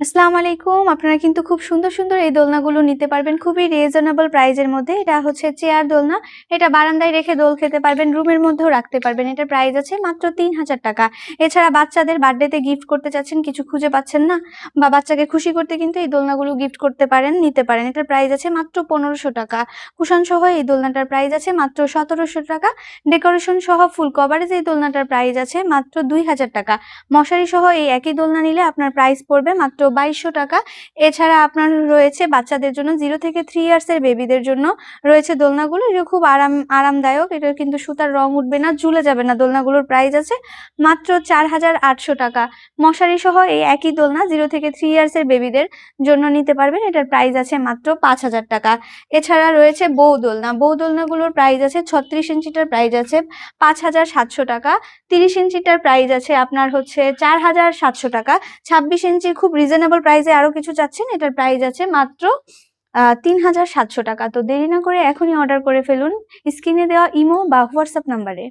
আসসালামু আলাইকুম। আপনারা কিন্তু খুব সুন্দর, সুন্দর এই দোলনাগুলো নিতে পারবেন খুবই রিজনেবল প্রাইস এর মধ্যে। এটা হচ্ছে চেয়ার দোলনা। এটা বারান্দায় রেখে দোল খেতে পারবেন, রুমের মধ্যেও রাখতে পারবেন। এটার প্রাইস আছে মাত্র ৳৩,০০০। এছাড়া বাচ্চাদের বার্থডেতে গিফট করতে চাচ্ছেন, কিছু খুঁজে পাচ্ছেন না বা বাচ্চাকে খুশি করতে কিন্তু এই দোলনাগুলো গিফট করতে পারেন, নিতে পারেন। এটার প্রাইস আছে মাত্র ৳১৫০০। কুশন সহ এই দোলনাটার প্রাইস আছে মাত্র ৳১৭০০। ডেকোরেশন সহ ফুল কভারেজ এই দোলনাটার প্রাইস আছে মাত্র ৳২,০০০। মশারি সহ এই একই দোলনা নিলে আপনার প্রাইস পড়বে মাত্র ৳২২০০। এছাড়া আপনার রয়েছে বাচ্চাদের জন্য 0 থেকে 3 ইয়ার্স এর বেবিদের জন্য রয়েছে দোলনাগুলো। এগুলো খুব আরামদায়ক। এটার কিন্তু সুতার রং উঠবে না, ঝুলে যাবে না। দোলনাগুলোর প্রাইস আছে মাত্র ৳৪,৮০০। মশারি সহ এই একই দোলনা 0 থেকে 3 ইয়ার্স এর বেবিদের জন্য নিতে পারবেন। এটার প্রাইস আছে মাত্র ৳৫,০০০। এছাড়া রয়েছে বউ দোলনা। বউ দোলনাগুলোর প্রাইস আছে ৩৬ ইঞ্চিটার প্রাইস আছে ৳৫,৭০০। ৩০ ইঞ্চিটার প্রাইস আছে আপনার হচ্ছে ৳৪,৭০০। ২৬ ইঞ্চির খুব রিজনেবল প্রাইসে আরো কিছু চাচ্ছেন, এটার প্রাইস আছে মাত্র ৳৩,৭০০। তো দেরি না করে এখনই অর্ডার করে ফেলুন স্ক্রিনে দেওয়া ইমো বা হোয়াটসঅ্যাপ নাম্বারে।